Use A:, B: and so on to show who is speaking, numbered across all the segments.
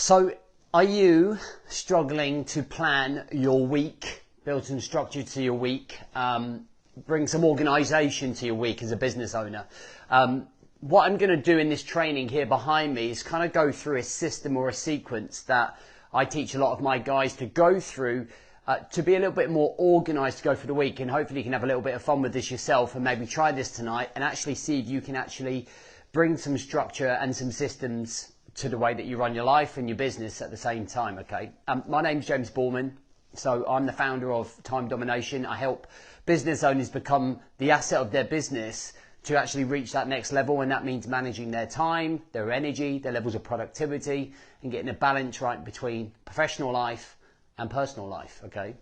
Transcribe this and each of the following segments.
A: So, are you struggling to plan your week, build some structure to your week, bring some organisation to your week as a business owner? What I'm going to do in this training here behind me is kind of go through a system or a sequence that I teach a lot of my guys to go through to be a little bit more organised to go for the week, and hopefully you can have a little bit of fun with this yourself and maybe try this tonight and actually see if you can actually bring some structure and some systems to the way that you run your life and your business at the same time, okay? My name's James Borman, so I'm the founder of Time Domination. I help business owners become the asset of their business to actually reach that next level, and that means managing their time, their energy, their levels of productivity, and getting a balance right between professional life and personal life, okay?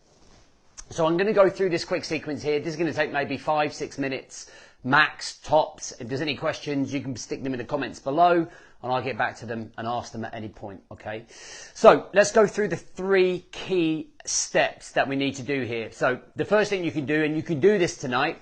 A: So I'm going to go through this quick sequence here. This is going to take maybe 5-6 minutes max, tops. If there's any questions, you can stick them in the comments below and I'll get back to them and ask them at any point, okay? So let's go through the 3 key steps that we need to do here. So the first thing you can do, and you can do this tonight,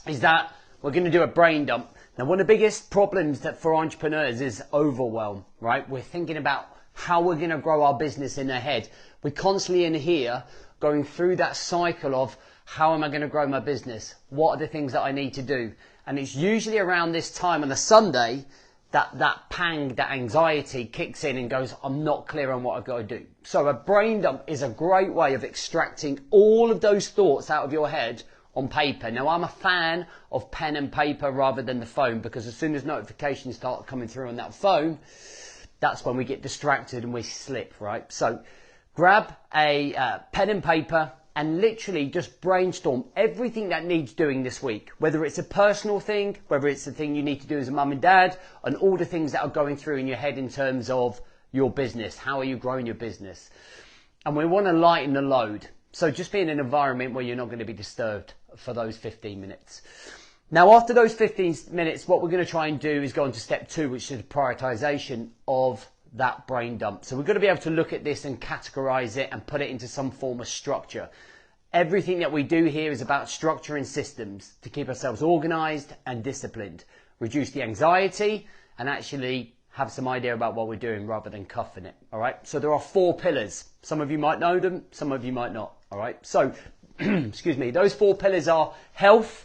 A: is that we're going to do a brain dump. Now, one of the biggest problems that for entrepreneurs is overwhelm, right? We're thinking about how we're going to grow our business in our head. We're constantly in here going through that cycle of how am I going to grow my business? What are the things that I need to do? And it's usually around this time on a Sunday that pang, that anxiety kicks in and goes, I'm not clear on what I've got to do. So a brain dump is a great way of extracting all of those thoughts out of your head on paper. Now, I'm a fan of pen and paper rather than the phone, because as soon as notifications start coming through on that phone, that's when we get distracted and we slip, right? So grab a pen and paper and literally just brainstorm everything that needs doing this week, whether it's a personal thing, whether it's a thing you need to do as a mum and dad, and all the things that are going through in your head in terms of your business. How are you growing your business? And we want to lighten the load. So just be in an environment where you're not going to be disturbed for those 15 minutes. Now, after those 15 minutes, what we're going to try and do is go on to step 2, which is the prioritization of that brain dump. So we're going to be able to look at this and categorize it and put it into some form of structure. Everything that we do here is about structure and systems to keep ourselves organized and disciplined, reduce the anxiety, and actually have some idea about what we're doing rather than cuffing it. All right. So there are 4 pillars. Some of you might know them, some of you might not. All right. So, excuse me, those 4 pillars are health,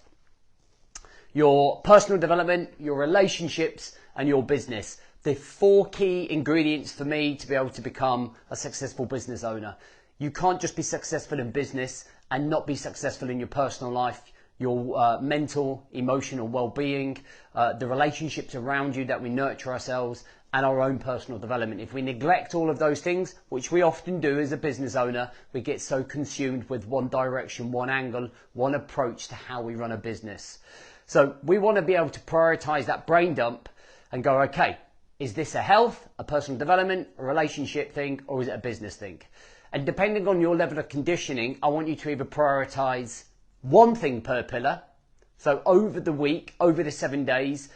A: your personal development, your relationships, and your business. The 4 key ingredients for me to be able to become a successful business owner. You can't just be successful in business and not be successful in your personal life, your mental, emotional well-being, the relationships around you that we nurture ourselves, and our own personal development. If we neglect all of those things, which we often do as a business owner, we get so consumed with one direction, one angle, one approach to how we run a business. So we want to be able to prioritize that brain dump and go, okay, is this a health, a personal development, a relationship thing, or is it a business thing? And depending on your level of conditioning, I want you to either prioritize one thing per pillar. So over the week, over the 7 days,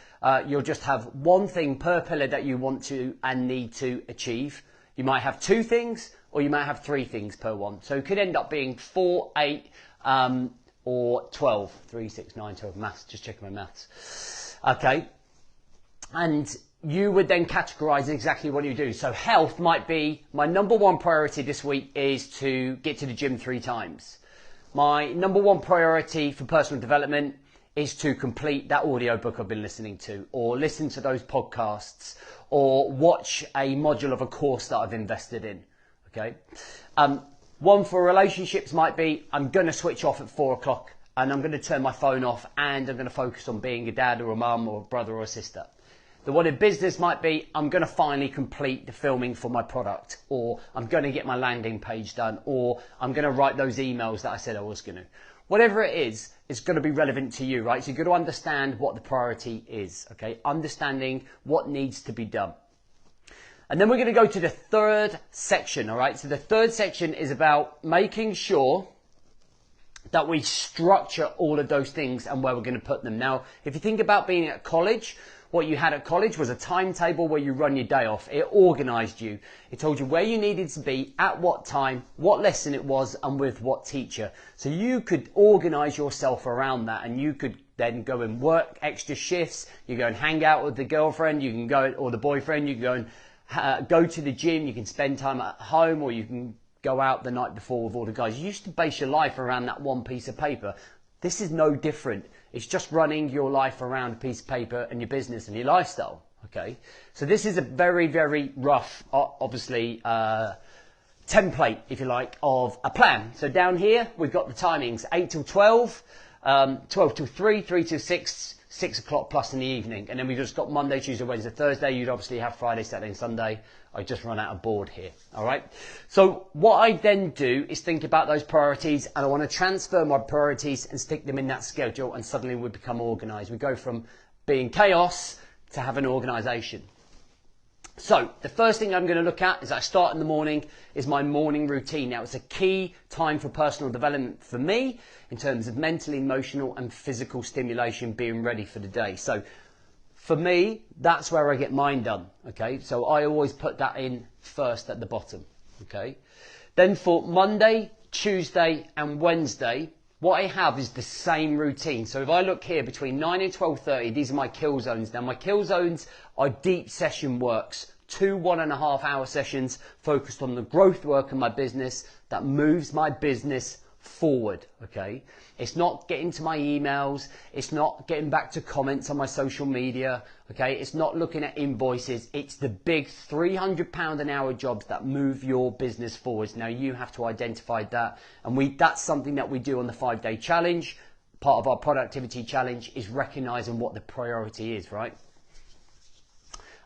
A: you'll just have one thing per pillar that you want to and need to achieve. You might have 2 things, or you might have 3 things per one. So it could end up being 4, 8, or 12. 3, 6, 9, 12. Maths, just checking my maths. Okay. And you would then categorize exactly what you do. So health might be my number 1 priority this week is to get to the gym 3 times. My number 1 priority for personal development is to complete that audiobook I've been listening to, or listen to those podcasts, or watch a module of a course that I've invested in. Okay. One for relationships might be, I'm going to switch off at 4 o'clock and I'm going to turn my phone off and I'm going to focus on being a dad or a mum or a brother or a sister. The one in business might be, I'm going to finally complete the filming for my product, or I'm going to get my landing page done, or I'm going to write those emails that I said I was going to. Whatever it is, it's going to be relevant to you, right? So you've got to understand what the priority is, okay? Understanding what needs to be done. And then we're going to go to the 3rd section, all right? So the 3rd section is about making sure that we structure all of those things and where we're going to put them. Now, if you think about being at college, what you had at college was a timetable where you run your day off. It organised you. It told you where you needed to be, at what time, what lesson it was, and with what teacher. So you could organise yourself around that, and you could then go and work extra shifts. You go and hang out with the girlfriend, you can go, or the boyfriend, you can go and go to the gym, you can spend time at home, or you can go out the night before with all the guys. You used to base your life around that one piece of paper. This is no different. It's just running your life around a piece of paper and your business and your lifestyle. Okay, so this is a very, very rough, obviously, template, if you like, of a plan. So down here, we've got the timings, 8 till 12, 12 till 3, 3 till 6, 6 o'clock plus in the evening. And then we've just got Monday, Tuesday, Wednesday, Thursday. You'd obviously have Friday, Saturday and Sunday. I just run out of board here. All right. So what I then do is think about those priorities, and I want to transfer my priorities and stick them in that schedule, and suddenly we become organized. We go from being chaos to have an organization. So the first thing I'm going to look at as I start in the morning is my morning routine. Now, it's a key time for personal development for me in terms of mental, emotional and physical stimulation, being ready for the day. So for me, that's where I get mine done. Okay, so I always put that in first at the bottom. Okay, then for Monday, Tuesday and Wednesday, what I have is the same routine. So if I look here between 9 and 12:30, these are my kill zones. Now my kill zones are deep session works, 2 1.5 hour sessions focused on the growth work of my business that moves my business forward. Okay, it's not getting to my emails, it's not getting back to comments on my social media. Okay, it's not looking at invoices, it's the big £300 an hour jobs that move your business forwards. Now you have to identify that, and that's something that we do on the 5-day challenge. Part of our productivity challenge is recognizing what the priority is, right?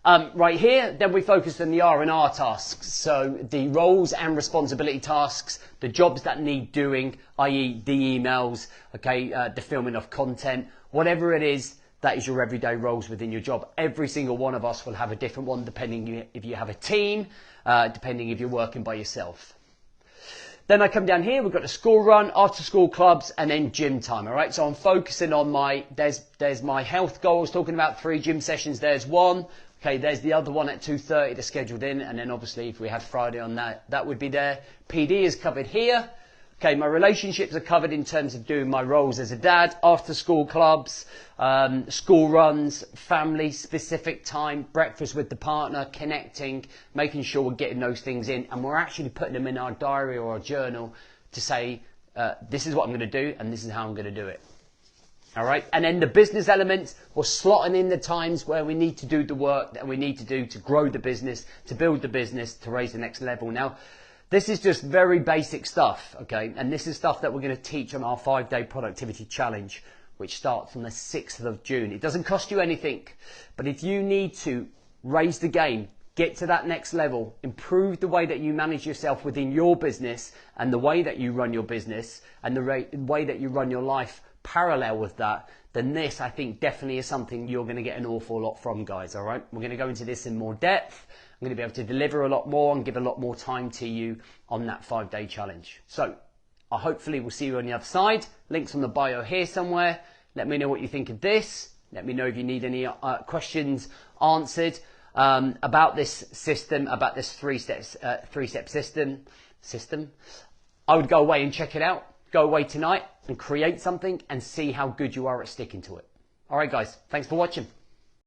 A: Right here, then we focus on the R&R tasks. So the roles and responsibility tasks, the jobs that need doing, i.e. the emails, okay, the filming of content, whatever it is, that is your everyday roles within your job. Every single one of us will have a different one, depending if you have a team, depending if you're working by yourself. Then I come down here, we've got the school run, after school clubs, and then gym time, all right? So I'm focusing on there's my health goal. I was talking about 3 gym sessions, there's one. Okay, there's the other one at 2:30 that's scheduled in, and then obviously if we had Friday on that would be there. PD is covered here. Okay, my relationships are covered in terms of doing my roles as a dad, after school clubs, school runs, family specific time, breakfast with the partner, connecting, making sure we're getting those things in, and we're actually putting them in our diary or our journal to say, this is what I'm going to do and this is how I'm going to do it. All right, and then the business elements, we're slotting in the times where we need to do the work that we need to do to grow the business, to build the business, to raise the next level. Now, this is just very basic stuff, okay? And this is stuff that we're going to teach on our 5-day productivity challenge, which starts on the 6th of June. It doesn't cost you anything, but if you need to raise the game, get to that next level, improve the way that you manage yourself within your business and the way that you run your business and the way that you run your life parallel with that, then this, I think, definitely is something you're going to get an awful lot from, guys, all right? We're going to go into this in more depth. I'm going to be able to deliver a lot more and give a lot more time to you on that 5-day challenge. So I hopefully will see you on the other side. Links on the bio here somewhere. Let me know what you think of this. Let me know if you need any questions answered about this system, about this three-step system. I would go away and check it out. Go away tonight and create something and see how good you are at sticking to it. All right, guys, thanks for watching.